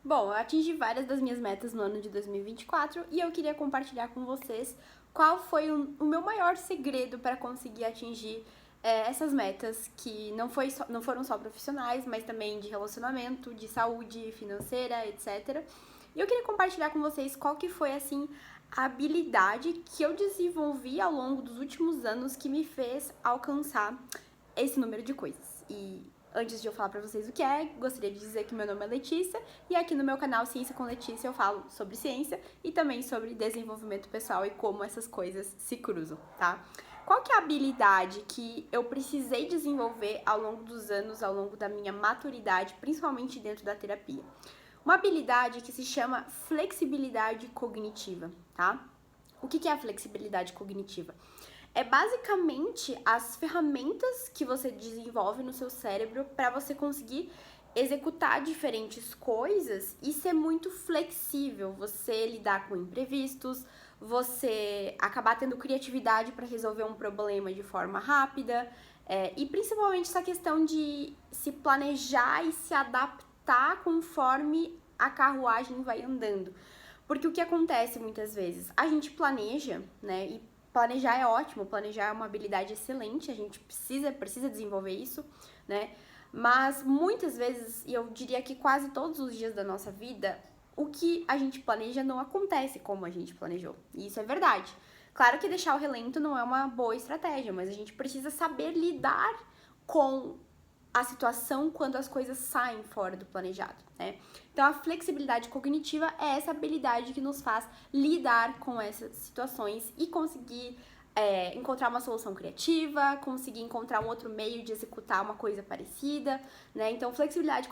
Bom, eu atingi várias das minhas metas no ano de 2024 e eu queria compartilhar com vocês qual foi o meu maior segredo para conseguir atingir essas metas que não foram só profissionais, mas também de relacionamento, de saúde financeira, etc. E eu queria compartilhar com vocês qual que foi, assim, a habilidade que eu desenvolvi ao longo dos últimos anos que me fez alcançar esse número de coisas. E antes de eu falar pra vocês o que é, gostaria de dizer que meu nome é Letícia e aqui no meu canal Ciência com Letícia eu falo sobre ciência e também sobre desenvolvimento pessoal e como essas coisas se cruzam, tá? Qual que é a habilidade que eu precisei desenvolver ao longo dos anos, ao longo da minha maturidade, principalmente dentro da terapia? Uma habilidade que se chama flexibilidade cognitiva, tá? O que é a flexibilidade cognitiva? É basicamente as ferramentas que você desenvolve no seu cérebro para você conseguir executar diferentes coisas e ser muito flexível, você lidar com imprevistos, você acabar tendo criatividade para resolver um problema de forma rápida, e principalmente essa questão de se planejar e se adaptar conforme a carruagem vai andando. Porque o que acontece muitas vezes? A gente planeja, né? E planejar é ótimo, planejar é uma habilidade excelente, a gente precisa desenvolver isso, né? Mas muitas vezes, e eu diria que quase todos os dias da nossa vida, o que a gente planeja não acontece como a gente planejou. E isso é verdade. Claro que deixar o relento não é uma boa estratégia, mas a gente precisa saber lidar com a situação quando as coisas saem fora do planejado, né? Então, a flexibilidade cognitiva é essa habilidade que nos faz lidar com essas situações e conseguir encontrar uma solução criativa, conseguir encontrar um outro meio de executar uma coisa parecida, né? Então, flexibilidade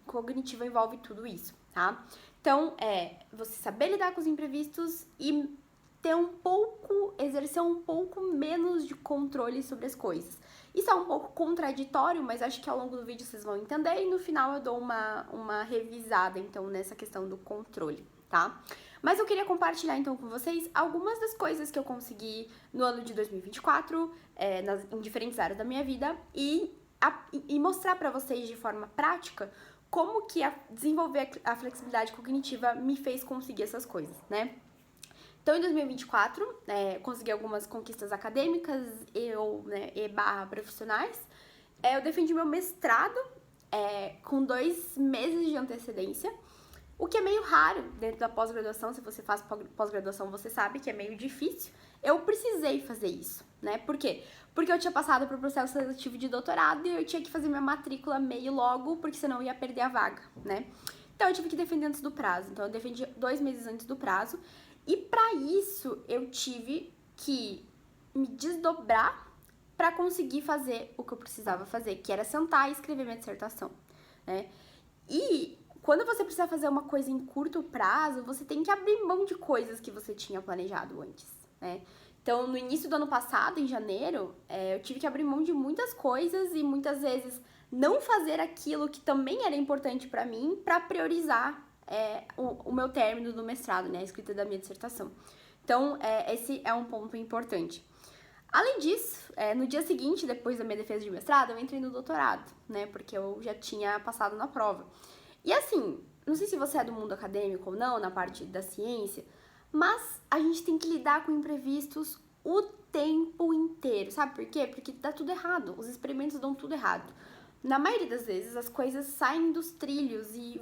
cognitiva envolve tudo isso, tá? Então, você saber lidar com os imprevistos e exercer um pouco menos de controle sobre as coisas. Isso é um pouco contraditório, mas acho que ao longo do vídeo vocês vão entender e no final eu dou uma revisada, então, nessa questão do controle, tá? Mas eu queria compartilhar, então, com vocês algumas das coisas que eu consegui no ano de 2024, em diferentes áreas da minha vida e mostrar pra vocês de forma prática como que desenvolver a flexibilidade cognitiva me fez conseguir essas coisas, né? Então, em 2024, consegui algumas conquistas acadêmicas e profissionais. Eu defendi meu mestrado com 2 meses de antecedência, o que é meio raro dentro da pós-graduação. Se você faz pós-graduação, você sabe que é meio difícil. Eu precisei fazer isso, né? Por quê? Porque eu tinha passado para o processo seletivo de doutorado e eu tinha que fazer minha matrícula meio logo, porque senão eu ia perder a vaga, né? Então, eu tive que defender antes do prazo. Então, eu defendi 2 meses antes do prazo. E para isso, eu tive que me desdobrar para conseguir fazer o que eu precisava fazer, que era sentar e escrever minha dissertação, né? E quando você precisa fazer uma coisa em curto prazo, você tem que abrir mão de coisas que você tinha planejado antes, né? Então, no início do ano passado, em janeiro, eu tive que abrir mão de muitas coisas e muitas vezes não fazer aquilo que também era importante para mim para priorizar o meu término do mestrado, né? A escrita da minha dissertação. Então, esse é um ponto importante. Além disso, no dia seguinte, depois da minha defesa de mestrado, eu entrei no doutorado, né? Porque eu já tinha passado na prova. E assim, não sei se você é do mundo acadêmico ou não, na parte da ciência, mas a gente tem que lidar com imprevistos o tempo inteiro. Sabe por quê? Porque dá tudo errado, os experimentos dão tudo errado. Na maioria das vezes, as coisas saem dos trilhos e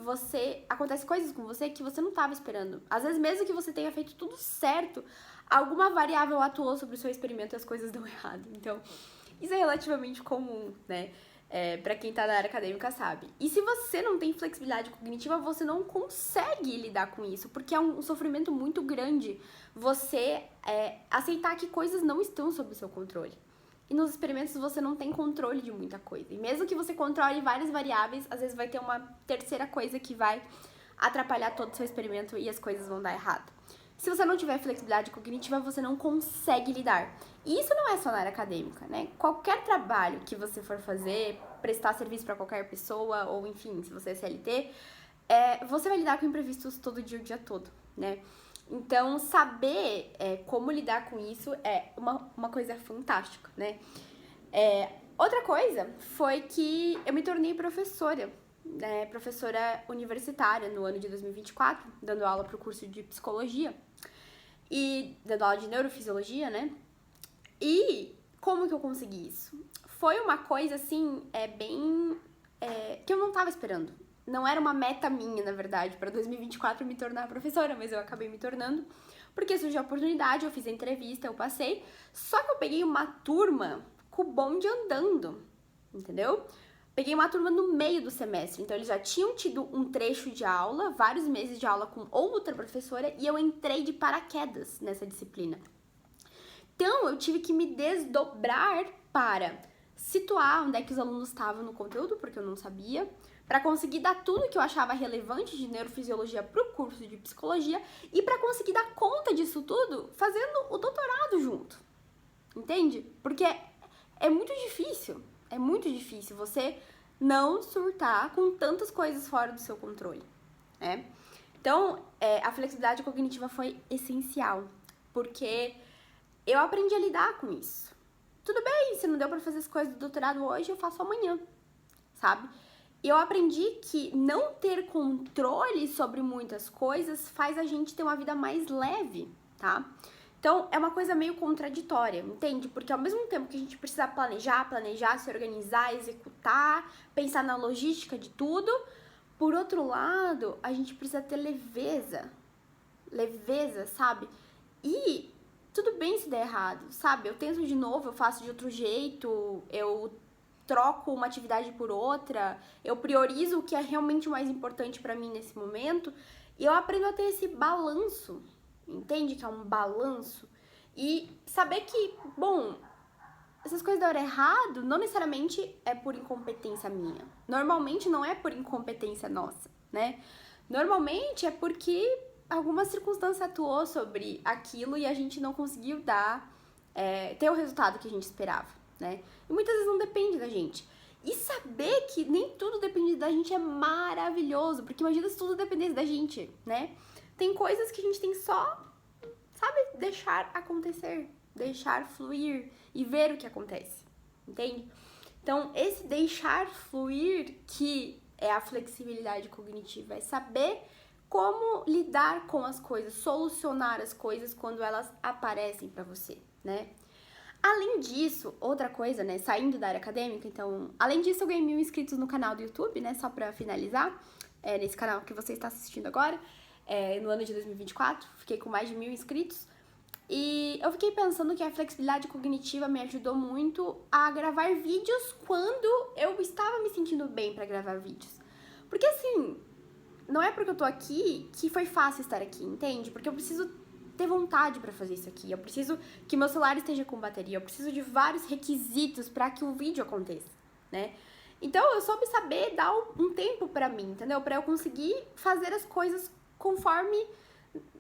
acontece coisas com você que você não estava esperando. Às vezes, mesmo que você tenha feito tudo certo, alguma variável atuou sobre o seu experimento e as coisas dão errado. Então, isso é relativamente comum, né? Pra quem tá na área acadêmica sabe. E se você não tem flexibilidade cognitiva, você não consegue lidar com isso, porque é um sofrimento muito grande você aceitar que coisas não estão sob o seu controle. E nos experimentos você não tem controle de muita coisa. E mesmo que você controle várias variáveis, às vezes vai ter uma terceira coisa que vai atrapalhar todo o seu experimento e as coisas vão dar errado. Se você não tiver flexibilidade cognitiva, você não consegue lidar. E isso não é só na área acadêmica, né? Qualquer trabalho que você for fazer, prestar serviço para qualquer pessoa, ou enfim, se você é CLT, você vai lidar com imprevistos todo dia, o dia todo, né? Então, saber como lidar com isso é uma coisa fantástica, né? Outra coisa foi que eu me tornei professora professora universitária no ano de 2024, dando aula para o curso de psicologia e dando aula de neurofisiologia, né? E como que eu consegui isso? Foi uma coisa, assim, que eu não tava esperando. Não era uma meta minha, na verdade, para 2024 me tornar professora, mas eu acabei me tornando, porque surgiu a oportunidade, eu fiz a entrevista, eu passei, só que eu peguei uma turma com o bonde andando, entendeu? Peguei uma turma no meio do semestre, então eles já tinham tido um trecho de aula, vários meses de aula com outra professora, e eu entrei de paraquedas nessa disciplina. Então, eu tive que me desdobrar para situar onde é que os alunos estavam no conteúdo, porque eu não sabia, para conseguir dar tudo que eu achava relevante de neurofisiologia para o curso de psicologia e para conseguir dar conta disso tudo fazendo o doutorado junto. Entende? Porque é muito difícil você não surtar com tantas coisas fora do seu controle, né? Então, a flexibilidade cognitiva foi essencial, porque eu aprendi a lidar com isso. Tudo bem, se não deu pra fazer as coisas do doutorado hoje, eu faço amanhã, sabe? E eu aprendi que não ter controle sobre muitas coisas faz a gente ter uma vida mais leve, tá? Então, é uma coisa meio contraditória, entende? Porque ao mesmo tempo que a gente precisa planejar, se organizar, executar, pensar na logística de tudo, por outro lado, a gente precisa ter leveza, sabe? E tudo bem se der errado, sabe? Eu tento de novo, eu faço de outro jeito, eu troco uma atividade por outra, eu priorizo o que é realmente mais importante pra mim nesse momento, e eu aprendo a ter esse balanço, entende? Que é um balanço. E saber que, bom, essas coisas deram errado, não necessariamente é por incompetência minha. Normalmente não é por incompetência nossa, né? Normalmente é porque alguma circunstância atuou sobre aquilo e a gente não conseguiu ter o resultado que a gente esperava, né? E muitas vezes não depende da gente. E saber que nem tudo depende da gente é maravilhoso, porque imagina se tudo dependesse da gente, né? Tem coisas que a gente tem só, sabe, deixar acontecer, deixar fluir e ver o que acontece, entende? Então, esse deixar fluir que é a flexibilidade cognitiva, é saber como lidar com as coisas, solucionar as coisas quando elas aparecem pra você, né? Além disso, outra coisa, né, saindo da área acadêmica, então, além disso eu ganhei 1000 inscritos no canal do YouTube, né, só pra finalizar, nesse canal que você está assistindo agora, no ano de 2024, fiquei com mais de 1000 inscritos, e eu fiquei pensando que a flexibilidade cognitiva me ajudou muito a gravar vídeos quando eu estava me sentindo bem pra gravar vídeos. Porque assim, não é porque eu tô aqui que foi fácil estar aqui, entende? Porque eu preciso ter vontade pra fazer isso aqui, eu preciso que meu celular esteja com bateria, eu preciso de vários requisitos pra que o vídeo aconteça, né? Então eu soube saber dar um tempo pra mim, entendeu? Pra eu conseguir fazer as coisas conforme,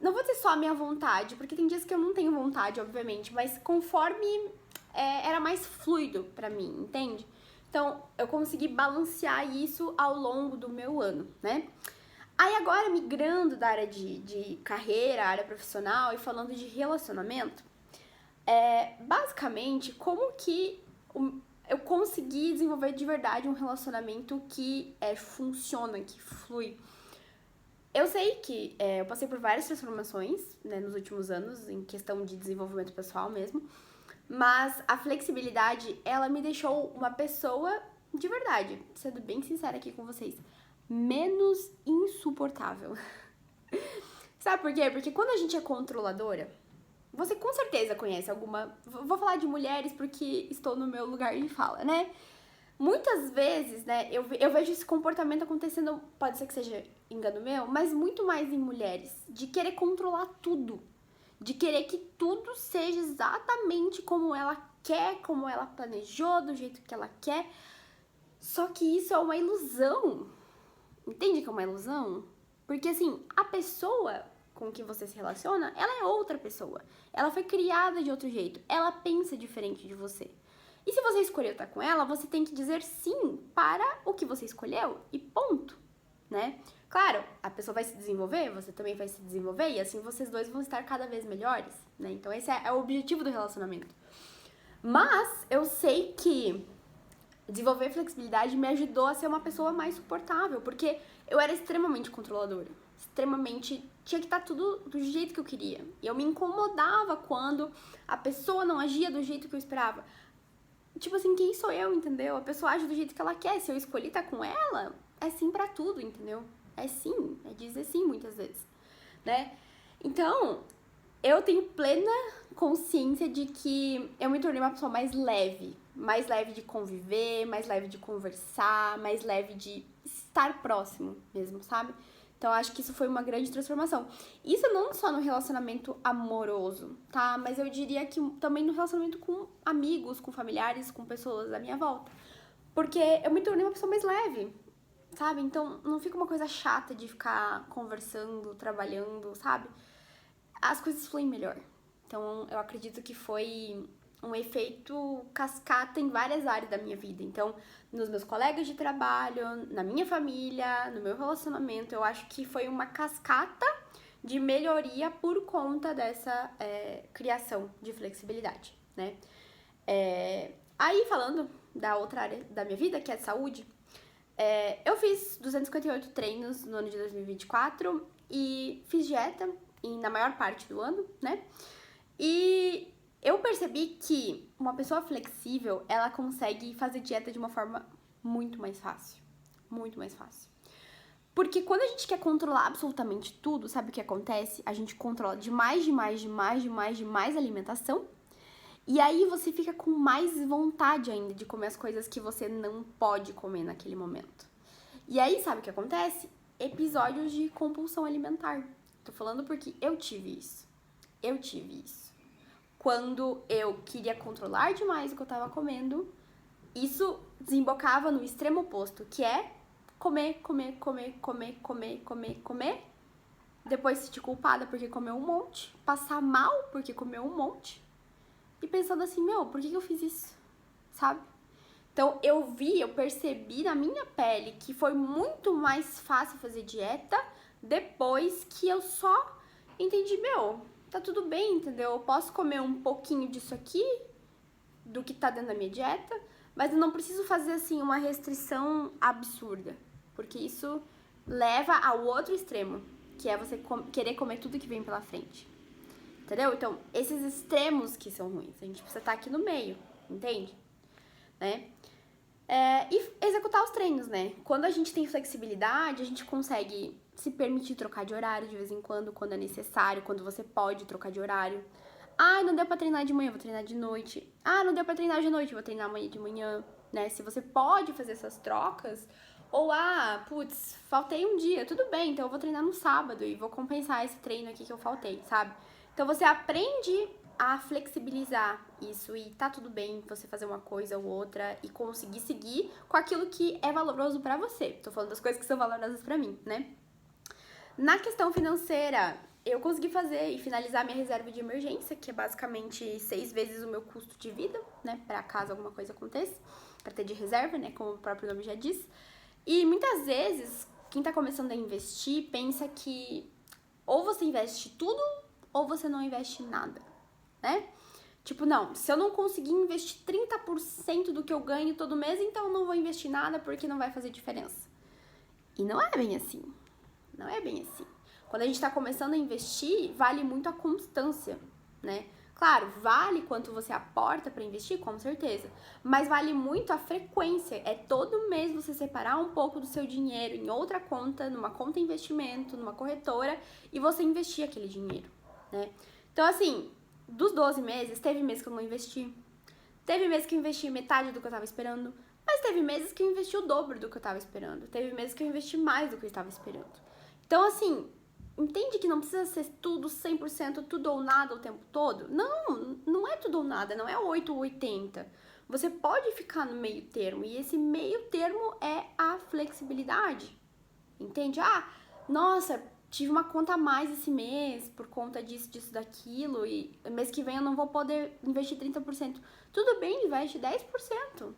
não vou dizer só a minha vontade, porque tem dias que eu não tenho vontade, obviamente, mas conforme era mais fluido pra mim, entende? Então eu consegui balancear isso ao longo do meu ano, né? Aí agora, migrando da área de carreira, área profissional e falando de relacionamento, basicamente, como que eu consegui desenvolver de verdade um relacionamento que funciona, que flui. Eu sei que eu passei por várias transformações, né, nos últimos anos, em questão de desenvolvimento pessoal mesmo, mas a flexibilidade, ela me deixou uma pessoa, de verdade, sendo bem sincera aqui com vocês, menos insuportável. Sabe por quê? Porque quando a gente é controladora, você com certeza conhece alguma... Vou falar de mulheres porque estou no meu lugar de fala, né? Muitas vezes, né, eu vejo esse comportamento acontecendo, pode ser que seja engano meu, mas muito mais em mulheres, de querer controlar tudo. De querer que tudo seja exatamente como ela quer, como ela planejou, do jeito que ela quer. Só que isso é uma ilusão. Entende que é uma ilusão? Porque, assim, a pessoa com que você se relaciona, ela é outra pessoa. Ela foi criada de outro jeito. Ela pensa diferente de você. E se você escolheu estar com ela, você tem que dizer sim para o que você escolheu e ponto, né? Claro, a pessoa vai se desenvolver, você também vai se desenvolver e assim vocês dois vão estar cada vez melhores, né? Então esse é o objetivo do relacionamento. Mas eu sei que Desenvolver flexibilidade me ajudou a ser uma pessoa mais suportável, porque eu era extremamente controladora, extremamente, tinha que estar tudo do jeito que eu queria. E eu me incomodava quando a pessoa não agia do jeito que eu esperava. Tipo assim, quem sou eu, entendeu? A pessoa age do jeito que ela quer, se eu escolhi estar com ela, é sim pra tudo, entendeu? É sim, é dizer sim muitas vezes, né? Então, eu tenho plena consciência de que eu me tornei uma pessoa mais leve de conviver, mais leve de conversar, mais leve de estar próximo mesmo, sabe? Então, acho que isso foi uma grande transformação. Isso não só no relacionamento amoroso, tá? Mas eu diria que também no relacionamento com amigos, com familiares, com pessoas à minha volta. Porque eu me tornei uma pessoa mais leve, sabe? Então, não fica uma coisa chata de ficar conversando, trabalhando, sabe? As coisas fluem melhor. Então, eu acredito que foi um efeito cascata em várias áreas da minha vida. Então, nos meus colegas de trabalho, na minha família, no meu relacionamento, eu acho que foi uma cascata de melhoria por conta dessa criação de flexibilidade, né? Aí, falando da outra área da minha vida, que é a saúde, eu fiz 258 treinos no ano de 2024 e fiz dieta na maior parte do ano, né? E eu percebi que uma pessoa flexível, ela consegue fazer dieta de uma forma muito mais fácil. Muito mais fácil. Porque quando a gente quer controlar absolutamente tudo, sabe o que acontece? A gente controla demais a alimentação. E aí você fica com mais vontade ainda de comer as coisas que você não pode comer naquele momento. E aí, sabe o que acontece? Episódios de compulsão alimentar. Tô falando porque eu tive isso. Quando eu queria controlar demais o que eu tava comendo, isso desembocava no extremo oposto, que é comer. Depois se sentir culpada porque comeu um monte, passar mal porque comeu um monte. E pensando assim, por que eu fiz isso? Sabe? Então, eu percebi na minha pele que foi muito mais fácil fazer dieta depois que eu só entendi, tá tudo bem, entendeu? Eu posso comer um pouquinho disso aqui, do que tá dentro da minha dieta, mas eu não preciso fazer, assim, uma restrição absurda, porque isso leva ao outro extremo, que é você querer comer tudo que vem pela frente, entendeu? Então, esses extremos que são ruins, a gente precisa estar aqui no meio, entende? Né? E executar os treinos, né? Quando a gente tem flexibilidade, a gente consegue se permitir trocar de horário de vez em quando é necessário, quando você pode trocar de horário. Ah, não deu pra treinar de manhã, vou treinar de noite. Ah, não deu pra treinar de noite, vou treinar amanhã de manhã, né? Se você pode fazer essas trocas, ou faltei um dia, tudo bem, então eu vou treinar no sábado e vou compensar esse treino aqui que eu faltei, sabe? Então você aprende a flexibilizar isso e tá tudo bem você fazer uma coisa ou outra e conseguir seguir com aquilo que é valoroso pra você. Tô falando das coisas que são valiosas pra mim, né? Na questão financeira, eu consegui fazer e finalizar minha reserva de emergência, que é basicamente 6 vezes o meu custo de vida, né? Pra caso alguma coisa aconteça, pra ter de reserva, né? Como o próprio nome já diz. E muitas vezes, quem tá começando a investir pensa que ou você investe tudo ou você não investe nada, né? Tipo, não, se eu não conseguir investir 30% do que eu ganho todo mês, então eu não vou investir nada porque não vai fazer diferença. E não é bem assim. Não é bem assim. Quando a gente tá começando a investir, vale muito a constância, né? Claro, vale quanto você aporta para investir, com certeza. Mas vale muito a frequência. É todo mês você separar um pouco do seu dinheiro em outra conta, numa conta investimento, numa corretora, e você investir aquele dinheiro, né? Então, assim, dos 12 meses, teve mês que eu não investi. Teve mês que eu investi metade do que eu tava esperando. Mas teve meses que eu investi o dobro do que eu tava esperando. Teve meses que eu investi mais do que eu estava esperando. Então, assim, entende que não precisa ser tudo 100%, tudo ou nada o tempo todo? Não, não é tudo ou nada, não é 8 ou 80. Você pode ficar no meio termo, e esse meio termo é a flexibilidade. Entende? Nossa, tive uma conta a mais esse mês por conta disso, daquilo, e mês que vem eu não vou poder investir 30%. Tudo bem, investe 10%.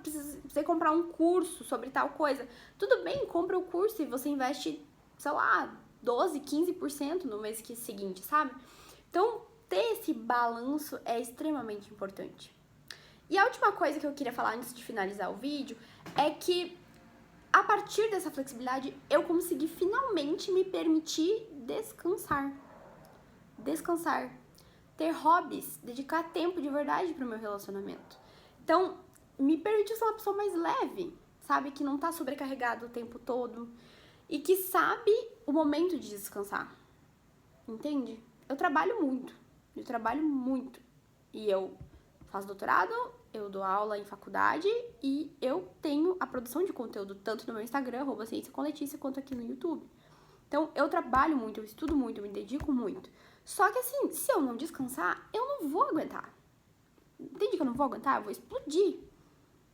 Precisei comprar um curso sobre tal coisa. Tudo bem, compra o curso e você investe, sei lá, 12, 15% no mês seguinte, sabe? Então, ter esse balanço é extremamente importante. E a última coisa que eu queria falar antes de finalizar o vídeo é que a partir dessa flexibilidade eu consegui finalmente me permitir descansar. Descansar. Ter hobbies, dedicar tempo de verdade pro meu relacionamento. Então, me permitiu ser uma pessoa mais leve, sabe? Que não tá sobrecarregada o tempo todo e que sabe o momento de descansar. Entende? Eu trabalho muito. E eu faço doutorado, eu dou aula em faculdade e eu tenho a produção de conteúdo tanto no meu Instagram, @ciênciacomletícia, quanto aqui no YouTube. Então, eu trabalho muito, eu estudo muito, eu me dedico muito. Só que assim, se eu não descansar, eu não vou aguentar. Entende que eu não vou aguentar? Eu vou explodir.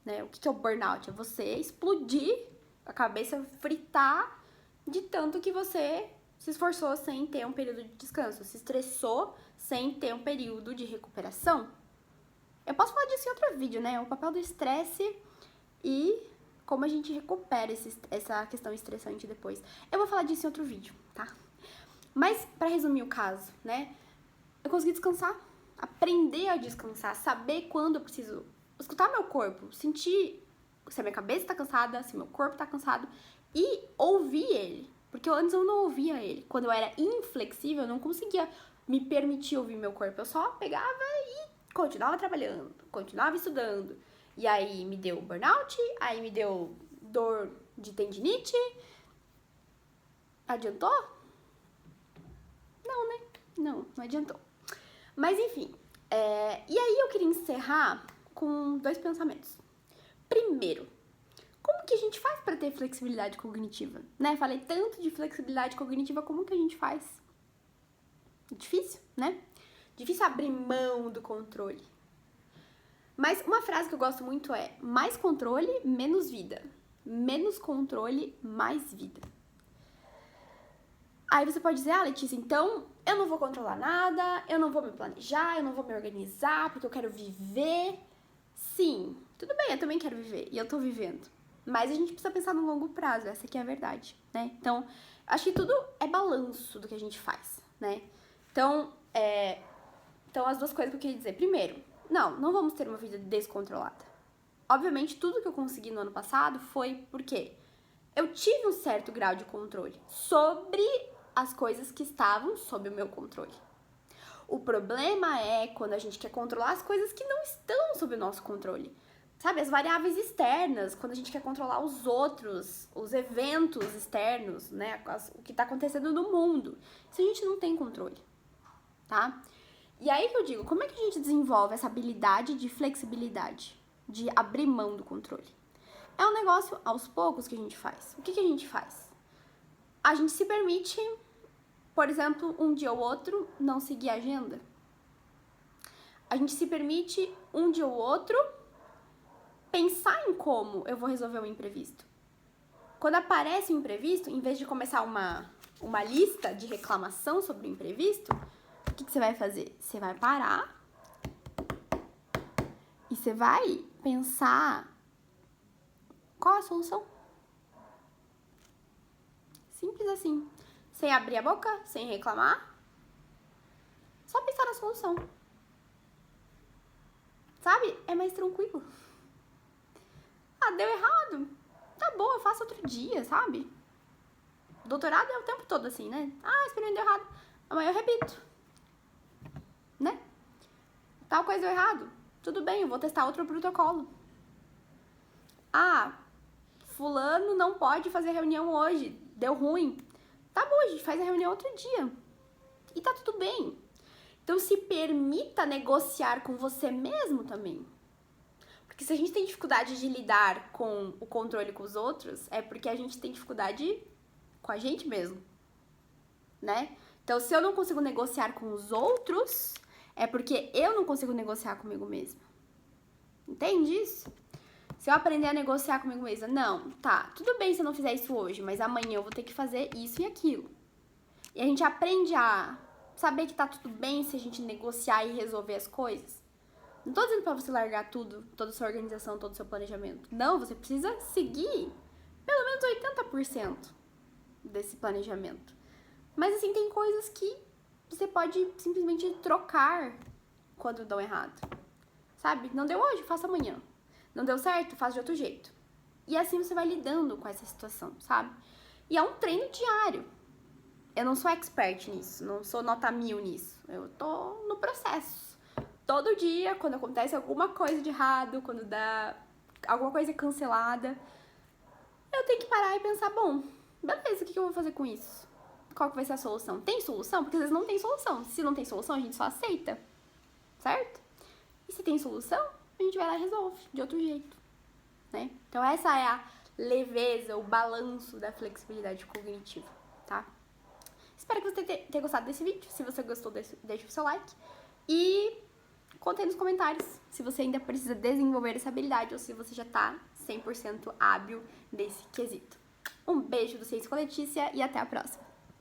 Né? O que é o burnout? É você explodir, a cabeça fritar de tanto que você se esforçou sem ter um período de descanso, se estressou sem ter um período de recuperação. Eu posso falar disso em outro vídeo, né? O papel do estresse e como a gente recupera essa questão estressante depois. Eu vou falar disso em outro vídeo, tá? Mas, pra resumir o caso, né? Eu consegui descansar, aprender a descansar, saber quando eu preciso escutar meu corpo, sentir se a minha cabeça tá cansada, se meu corpo tá cansado e ouvir ele. Porque antes eu não ouvia ele. Quando eu era inflexível, eu não conseguia me permitir ouvir meu corpo. Eu só pegava e continuava trabalhando, continuava estudando. E aí me deu burnout, aí me deu dor de tendinite. Adiantou? Não, né? Não adiantou. Mas enfim, e aí eu queria encerrar com 2 pensamentos. Primeiro, como que a gente faz para ter flexibilidade cognitiva? Né? Falei tanto de flexibilidade cognitiva, como que a gente faz? Difícil, né? Difícil abrir mão do controle. Mas uma frase que eu gosto muito é: mais controle, menos vida. Menos controle, mais vida. Aí você pode dizer: ah, Letícia, então eu não vou controlar nada, eu não vou me planejar, eu não vou me organizar, porque eu quero viver. Sim, tudo bem, eu também quero viver, e eu tô vivendo. Mas a gente precisa pensar no longo prazo, essa aqui é a verdade, né? Então, acho que tudo é balanço do que a gente faz, né? Então, as 2 coisas que eu queria dizer. Primeiro, não vamos ter uma vida descontrolada. Obviamente, tudo que eu consegui no ano passado foi porque eu tive um certo grau de controle sobre as coisas que estavam sob o meu controle. O problema é quando a gente quer controlar as coisas que não estão sob o nosso controle. Sabe, as variáveis externas, quando a gente quer controlar os outros, os eventos externos, né, o que tá acontecendo no mundo. Isso a gente não tem controle, tá? E aí que eu digo, como é que a gente desenvolve essa habilidade de flexibilidade, de abrir mão do controle? É um negócio aos poucos que a gente faz. O que a gente faz? A gente se permite, por exemplo, um dia ou outro não seguir a agenda. A gente se permite um dia ou outro pensar em como eu vou resolver um imprevisto. Quando aparece um imprevisto, em vez de começar uma lista de reclamação sobre o imprevisto, o que você vai fazer? Você vai parar e você vai pensar qual a solução. Simples assim. Sem abrir a boca, sem reclamar. Só pensar na solução. Sabe? É mais tranquilo. Ah, deu errado. Tá bom, eu faço outro dia, sabe? Doutorado é o tempo todo assim, né? Ah, experimentei errado. Amanhã eu repito. Né? Tal coisa deu errado. Tudo bem, eu vou testar outro protocolo. Ah, fulano não pode fazer reunião hoje. Deu ruim. Tá bom, a gente faz a reunião outro dia. E tá tudo bem. Então se permita negociar com você mesmo também. Porque se a gente tem dificuldade de lidar com o controle com os outros, é porque a gente tem dificuldade com a gente mesmo, né? Então, se eu não consigo negociar com os outros, é porque eu não consigo negociar comigo mesma. Entende isso? Se eu aprender a negociar comigo mesma, não, tá, tudo bem se eu não fizer isso hoje, mas amanhã eu vou ter que fazer isso e aquilo. E a gente aprende a saber que tá tudo bem se a gente negociar e resolver as coisas. Não tô dizendo pra você largar tudo, toda a sua organização, todo o seu planejamento. Não, você precisa seguir pelo menos 80% desse planejamento. Mas assim, tem coisas que você pode simplesmente trocar quando dão errado. sabe? Não deu hoje, faça amanhã. Não deu certo, faz de outro jeito. E assim você vai lidando com essa situação, sabe? E é um treino diário. Eu não sou expert nisso, não sou nota 1000 nisso. Eu tô no processo. Todo dia, quando acontece alguma coisa de errado, quando dá alguma coisa cancelada, eu tenho que parar e pensar, bom, beleza, o que eu vou fazer com isso? Qual que vai ser a solução? Tem solução? Porque às vezes não tem solução. Se não tem solução, a gente só aceita, certo? E se tem solução, a gente vai lá e resolve de outro jeito, né? Então essa é a leveza, o balanço da flexibilidade cognitiva, tá? Espero que você tenha gostado desse vídeo. Se você gostou, deixa o seu like. E conte aí nos comentários se você ainda precisa desenvolver essa habilidade ou se você já tá 100% hábil desse quesito. Um beijo do Ciência com Letícia e até a próxima!